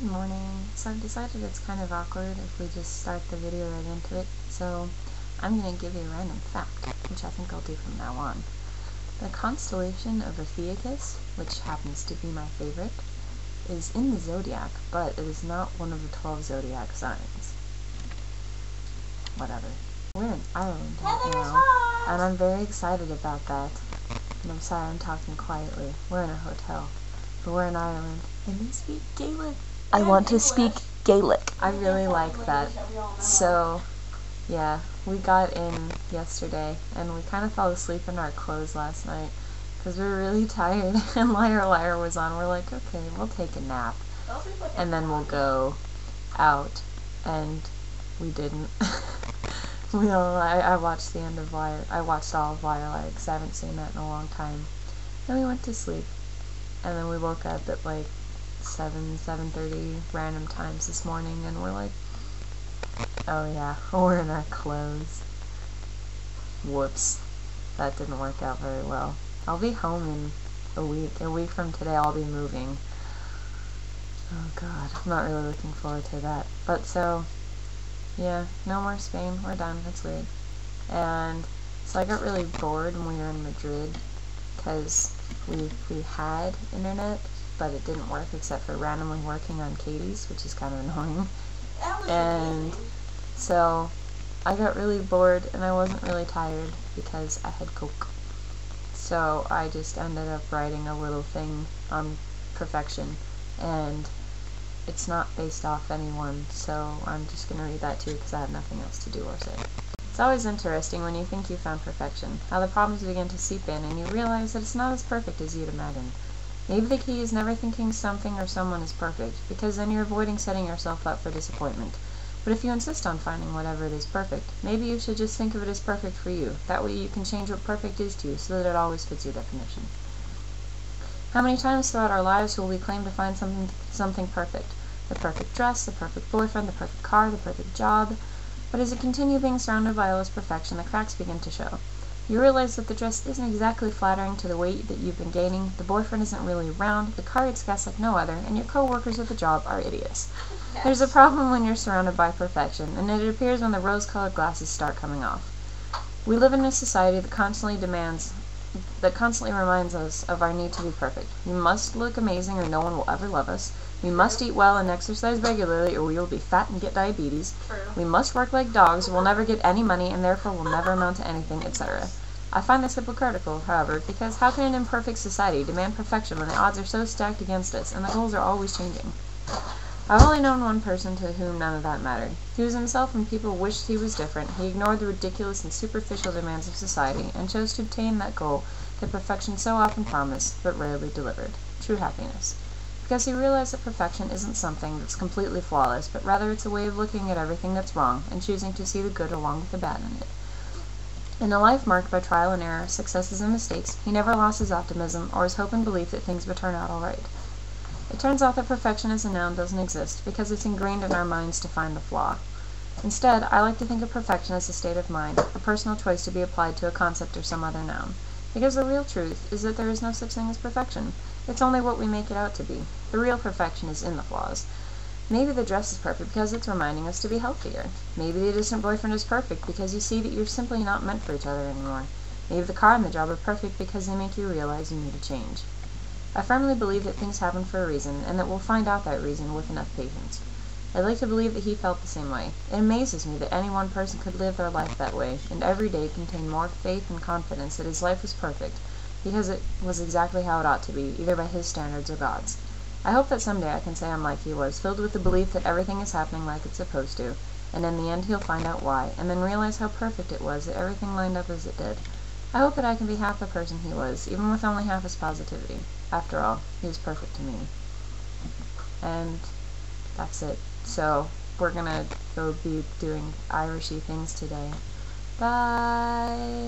Good morning. So I've decided it's kind of awkward if we just start the video right into it, so I'm going to give you a random fact, which I think I'll do from now on. The constellation of Ophiuchus, which happens to be my favorite, is in the zodiac, but it is not one of the 12 zodiac signs. Whatever. We're in Ireland right now, and I'm very excited about that. And I'm sorry I'm talking quietly. We're in a hotel, but we're in Ireland, and they speak Gaelic. I want to speak Gaelic. I really like that. So, yeah, we got in yesterday, and we kind of fell asleep in our clothes last night, because we were really tired, and Liar Liar was on. We're like, okay, we'll take a nap, and then we'll go out, and we didn't. I watched the end of Liar. I watched all of Liar Liar, because I haven't seen that in a long time. Then we went to sleep, and then we woke up at like 7:30 random times this morning, and we're like, oh yeah, we're in our clothes. Whoops, that didn't work out very well. I'll be home in a week from today. I'll be moving. Oh god, I'm not really looking forward to that. But so, yeah, no more Spain, we're done, it's weird. And so I got really bored when we were in Madrid, because we had internet, but it didn't work except for randomly working on Katie's, which is kind of annoying. And so I got really bored, and I wasn't really tired because I had Coke. So I just ended up writing a little thing on perfection, and it's not based off anyone, so I'm just going to read that to you because I have nothing else to do or say. It's always interesting when you think you found perfection, how the problems begin to seep in and you realize that it's not as perfect as you'd imagined. Maybe the key is never thinking something or someone is perfect, because then you're avoiding setting yourself up for disappointment. But if you insist on finding whatever it is perfect, maybe you should just think of it as perfect for you. That way you can change what perfect is to you so that it always fits your definition. How many times throughout our lives will we claim to find something perfect? The perfect dress, the perfect boyfriend, the perfect car, the perfect job. But as you continue being surrounded by all this perfection, the cracks begin to show. You realize that the dress isn't exactly flattering to the weight that you've been gaining, the boyfriend isn't really round, the car eats gas like no other, and your co-workers at the job are idiots. Yes. There's a problem when you're surrounded by perfection, and it appears when the rose-colored glasses start coming off. We live in a society that constantly reminds us of our need to be perfect. We must look amazing or no one will ever love us. We must eat well and exercise regularly or we will be fat and get diabetes. True. We must work like dogs or we'll never get any money and therefore will never amount to anything, etc. I find this hypocritical, however, because how can an imperfect society demand perfection when the odds are so stacked against us and the goals are always changing? I've only known one person to whom none of that mattered. He was himself and people wished he was different. He ignored the ridiculous and superficial demands of society and chose to attain that goal that perfection so often promised but rarely delivered, true happiness. Because he realized that perfection isn't something that's completely flawless, but rather it's a way of looking at everything that's wrong and choosing to see the good along with the bad in it. In a life marked by trial and error, successes and mistakes, he never lost his optimism or his hope and belief that things would turn out all right. It turns out that perfection as a noun doesn't exist because it's ingrained in our minds to find the flaw. Instead, I like to think of perfection as a state of mind, a personal choice to be applied to a concept or some other noun. Because the real truth is that there is no such thing as perfection. It's only what we make it out to be. The real perfection is in the flaws. Maybe the dress is perfect because it's reminding us to be healthier. Maybe the distant boyfriend is perfect because you see that you're simply not meant for each other anymore. Maybe the car and the job are perfect because they make you realize you need a change. I firmly believe that things happen for a reason, and that we'll find out that reason with enough patience. I'd like to believe that he felt the same way. It amazes me that any one person could live their life that way, and every day contain more faith and confidence that his life was perfect, because it was exactly how it ought to be, either by his standards or God's. I hope that someday I can say I'm like he was, filled with the belief that everything is happening like it's supposed to, and in the end he'll find out why, and then realize how perfect it was that everything lined up as it did. I hope that I can be half the person he was, even with only half his positivity. After all, he was perfect to me. And that's it. So, we're gonna go be doing Irishy things today. Bye!